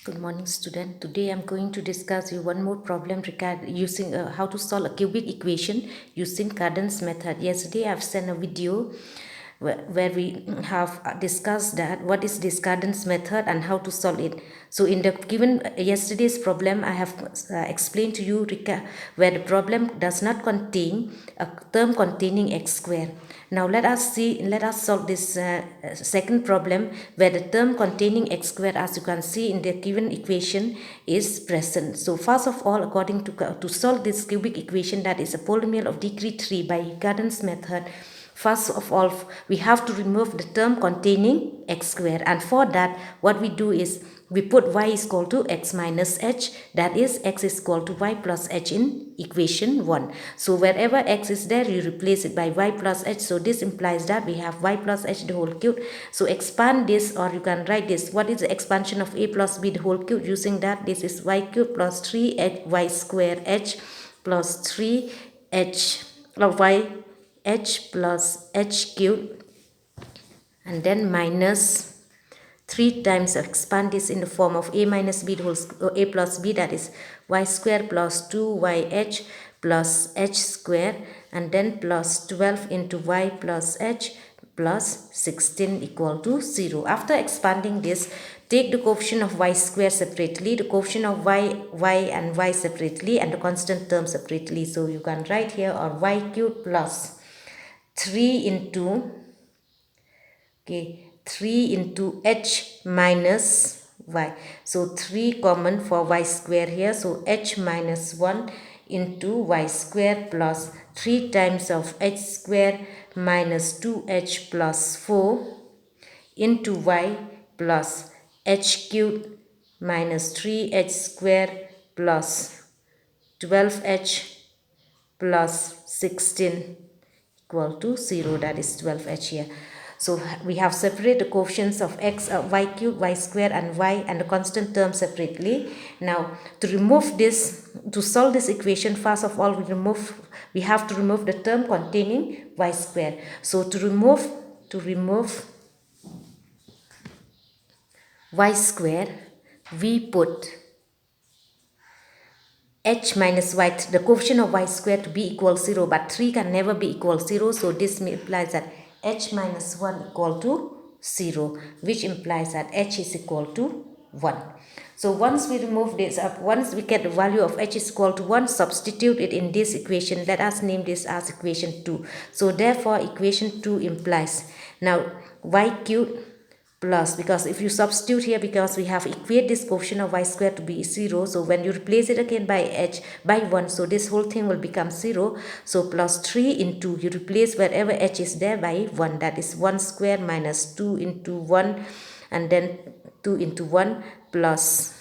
Good morning, student. Today I'm going to discuss you one more problem regarding using how to solve a cubic equation using Cardon's method. Yesterday I've sent a video where we have discussed that what is this Cardon's method and how to solve it. So in the given yesterday's problem, I have explained to you where the problem does not contain a term containing x square. Now let us solve this second problem where the term containing x square, as you can see in the given equation, is present. So first of all, according to solve this cubic equation, that is a polynomial of degree 3 by Cardon's method, first of all we have to remove the term containing x square, and for that what we do is we put y is equal to x minus h, that is x is equal to y plus h in equation 1. So wherever x is there, you replace it by y plus h. So this implies that we have y plus h the whole cube. So expand this, or you can write this, what is the expansion of a plus b the whole cube? Using that, this is y cube plus 3 y square h plus 3 h y h plus h cube, and then minus 3 times expand this in the form of a minus b the whole a plus b, that is y square plus 2yh plus h square, and then plus 12 into y plus h plus 16 equal to 0. After expanding this, take the coefficient of y square separately, the coefficient of y and y separately, and the constant term separately. So you can write here, or y cube plus 3 into 3 into h minus y. So 3 common for y square here. So h minus 1 into y square plus 3 times of h square minus 2h plus 4 into y plus h cube minus 3h square plus 12h plus 16 equal to 0, that is 12h here. So we have separated the coefficients of x, y cube, y square, and y, and the constant term separately. Now to remove this, to solve this equation, first of all we have to remove the term containing y square. So to remove y square, we put h minus y, the coefficient of y square, to be equal 0, but 3 can never be equal 0, so this implies that h minus 1 equal to 0, which implies that h is equal to 1. So once we remove this up, once we get the value of h is equal to 1, substitute it in this equation. Let us name this as equation 2. So therefore equation 2 implies, now y cubed plus, because if you substitute here, because we have equate this coefficient of y square to be 0, so when you replace it again by h by 1, so this whole thing will become 0. So plus 3 into, you replace wherever h is there by 1, that is 1 square minus 2 into 1, and then 2 into 1 plus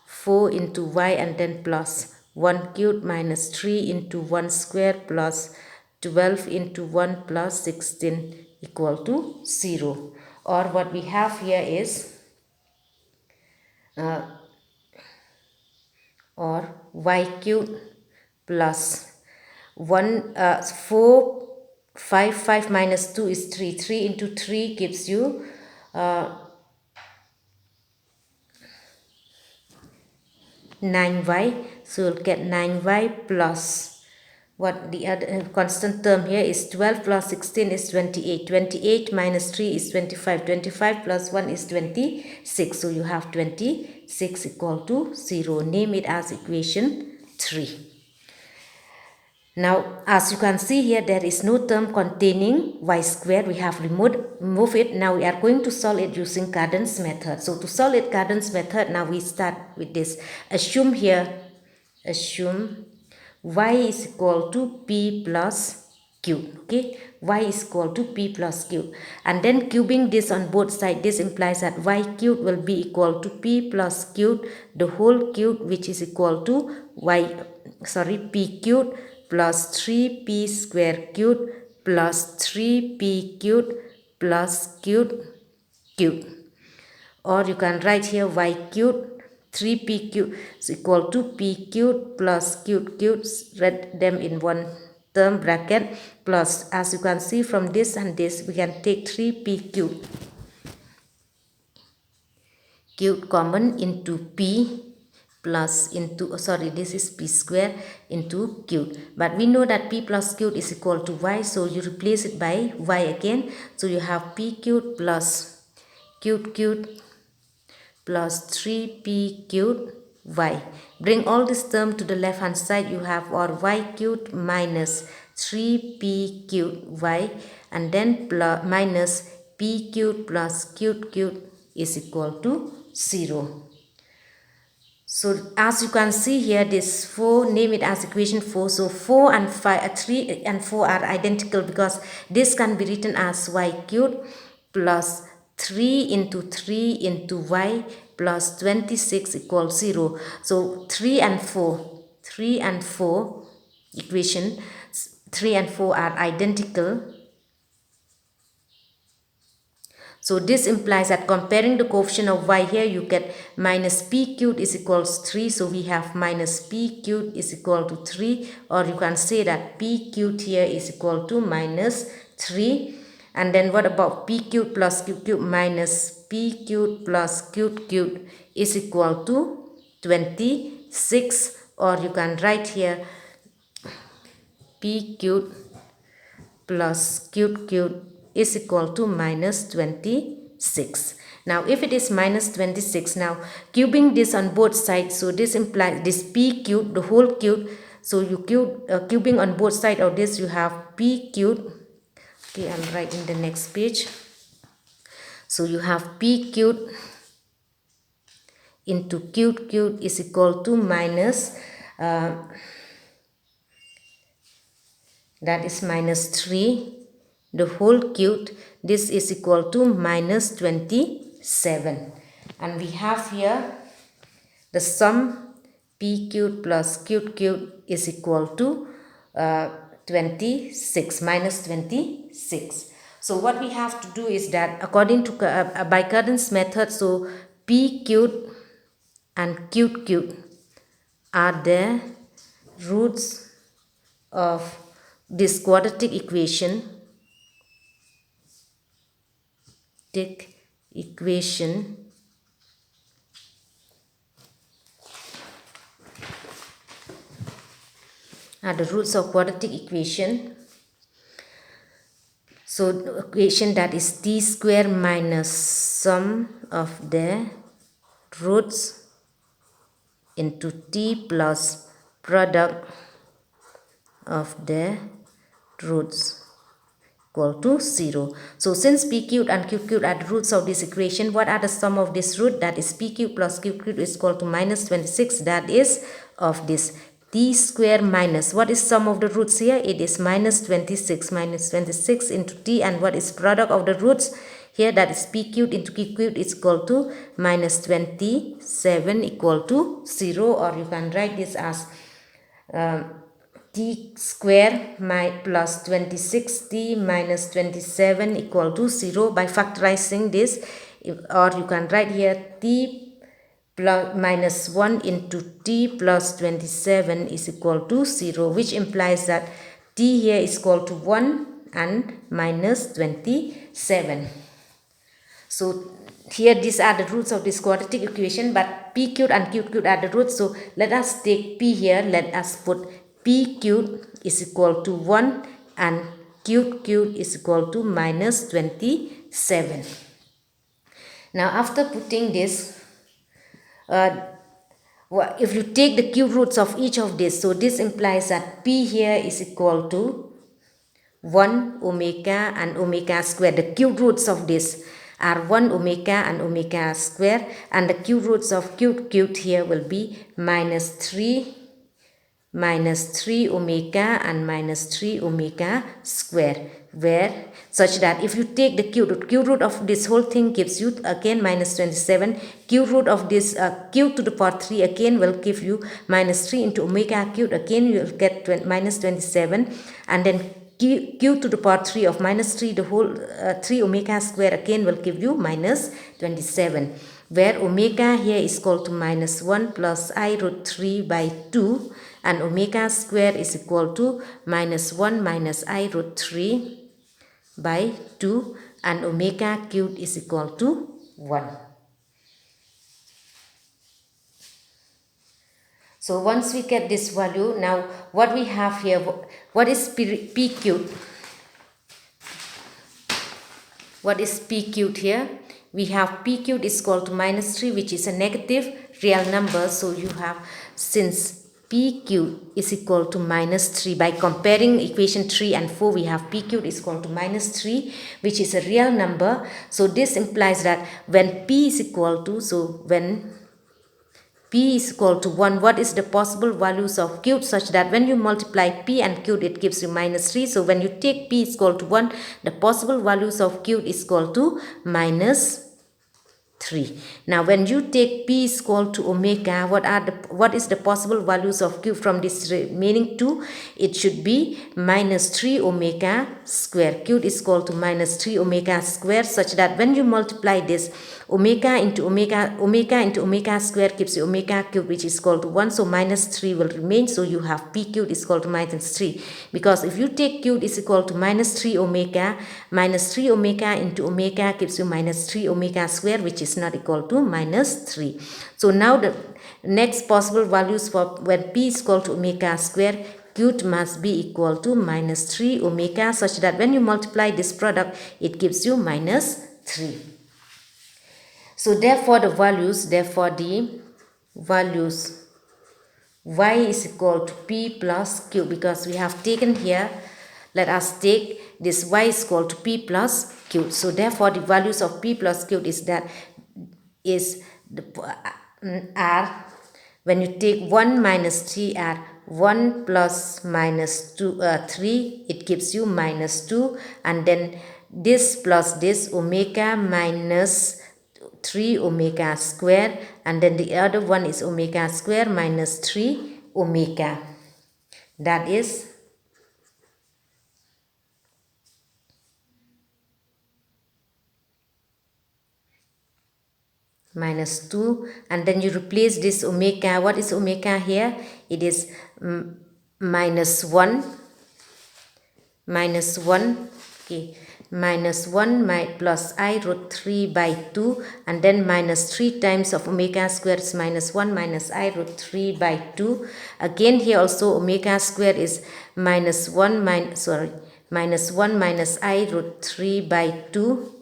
4 into y, and then plus 1 cubed minus 3 into 1 square plus 12 into 1 plus 16 equal to 0. Or what we have here is or y cubed plus 5 minus 2 is 3. 3 into 3 gives you 9y. So you'll get 9y plus, what the other constant term here is 12 plus 16 is 28. 28 minus 3 is 25. 25 plus 1 is 26. So you have 26 equal to 0. Name it as equation 3. Now, as you can see here, there is no term containing y square. We have remove it. Now we are going to solve it using Cardon's method. So to solve it Cardon's method, now we start with this. Assume y is equal to p plus q. Okay, y is equal to p plus q, and then cubing this on both sides. This implies that y cubed will be equal to p plus q the whole cube, which is equal to p cubed plus 3p square cubed plus 3p cubed plus cubed. Or you can write here y cubed 3p cubed is equal to p cubed plus cubed. Write them in one term bracket, plus, as you can see from this and this, we can take 3p cubed cubed common into p plus into, sorry, this is p square into cubed. But we know that p plus cubed is equal to y, so you replace it by y again. So you have p cubed plus cubed plus 3p cubed y. Bring all this term to the left hand side. You have or y cubed minus 3p cubed y, and then plus minus p cubed plus cubed is equal to 0. So as you can see here, this 4, name it as equation 4. So 4 and 5, 3 and 4 are identical, because this can be written as y cubed plus 3 into y plus 26 equals 0. So 3 and 4 equation 3 and 4 are identical. So this implies that comparing the coefficient of y here, you get minus p cubed is equals 3. So we have minus p cubed is equal to 3, or you can say that p cubed here is equal to minus 3. And then what about p cubed plus cubed minus p cubed plus cubed is equal to 26, or you can write here p cubed plus cubed is equal to minus 26. Now if it is minus 26, now cubing this on both sides, so this implies this p cubed, the whole cube, so you cubing on both sides of this, you have p cubed. Okay, I'm writing the next page. So you have p cubed into cubed is equal to minus that is minus 3, the whole cubed. This is equal to minus 27. And we have here the sum p cubed plus cubed is equal to 26, minus 26. So what we have to do is that according to by Cardon's method, so p cubed and cubed are the roots of this quadratic equation are the roots of quadratic equation. So the equation that is t square minus sum of the roots into t plus product of the roots equal to 0. So since p cubed and cubed are the roots of this equation, what are the sum of this root? That is p cubed plus cubed is equal to minus 26. That is of this t square minus, what is sum of the roots here? It is minus 26. Minus 26 into t, and what is product of the roots here? That is p cubed into cubed is equal to minus 27 equal to 0, or you can write this as t square plus 26t minus 27 equal to 0 by factorizing this, or you can write here t plus minus 1 into t plus 27 is equal to 0, which implies that t here is equal to 1 and minus 27. So here these are the roots of this quadratic equation, but p cubed and cubed are the roots. So let us take p here, let us put p cubed is equal to 1 and cubed is equal to minus 27. Now after putting this, if you take the cube roots of each of this, so this implies that p here is equal to 1 omega and omega square. The cube roots of this are 1 omega and omega square, and the cube roots of cubed here will be minus 3 omega and minus 3 omega square, where such that if you take the cube root of this whole thing gives you again minus 27. Cube root of this cube to the power 3 again will give you minus 3 into omega cubed, again you will get minus 27, and then q to the power 3 of minus 3, the whole 3 omega square again will give you minus 27, where omega here is equal to minus 1 plus I root 3 by 2, and omega square is equal to minus 1 minus I root 3 by 2, and omega cubed is equal to 1. So once we get this value, now what we have here, what is p cubed? What is p cubed here? We have p cubed is equal to minus 3, which is a negative real number. So you have, since p cubed is equal to minus 3, by comparing equation 3 and 4, we have p cubed is equal to minus 3, which is a real number. So this implies that when p is equal to, so when p is equal to 1, what is the possible values of cube, such that when you multiply p and cube, it gives you minus 3. So when you take p is equal to 1, the possible values of cube is equal to minus 3. Now when you take p is equal to omega, what is the possible values of cube from this remaining 2? It should be minus 3 omega square. Cube is equal to minus 3 omega square, such that when you multiply this, omega into omega square gives you omega cube, which is equal to 1. So minus 3 will remain. So you have p cube is equal to minus 3. Because if you take cube is equal to minus 3 omega into omega gives you minus 3 omega square, which is not equal to minus 3. So now the next possible values for when p is equal to omega square, cube must be equal to minus 3 omega, such that when you multiply this product, it gives you minus 3. So therefore the values y is equal to p plus q, because we have taken here, let us take this y is equal to p plus q. So therefore the values of p plus q are, when you take 1 minus 3 are 1 plus minus 3, it gives you minus 2, and then this plus this, omega minus 3 omega square, and then the other one is omega square minus 3 omega. That is minus 2, and then you replace this omega. What is omega here? It is minus 1, okay, minus 1 plus I root 3 by 2, and then minus 3 times of omega square is minus 1 minus I root 3 by 2. Again here also omega square is minus 1 minus I root 3 by 2,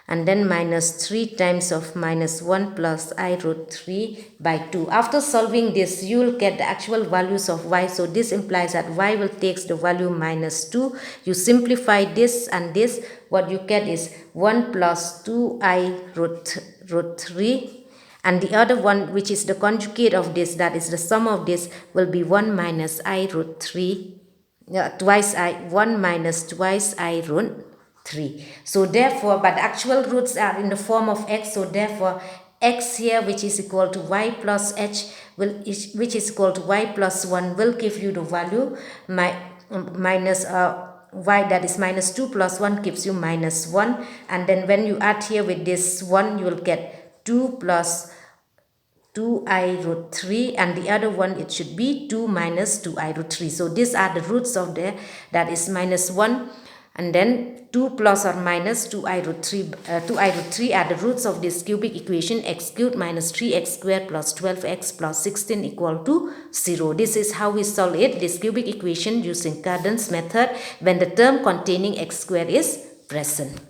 and then minus 3 times of minus 1 plus I root 3 by 2. After solving this, you will get the actual values of y. So this implies that y will take the value minus 2. You simplify this and this, what you get is 1 plus 2I root 3. And the other one, which is the conjugate of this, that is the sum of this, will be 1 minus I root 3. 1 minus twice I root 3. So therefore, but actual roots are in the form of x, so therefore x here, which is equal to y plus h, which is equal to y plus 1, will give you the value minus y, that is minus 2 plus 1 gives you minus 1, and then when you add here with this 1, you will get 2 plus 2I root 3, and the other one, it should be 2 minus 2I root 3. So these are the roots of there, that is minus 1, and then 2 plus or minus 2I root 3 are the roots of this cubic equation, x cubed minus 3x squared plus 12x plus 16 equal to 0. This is how we solve it, this cubic equation, using Cardon's method when the term containing x squared is present.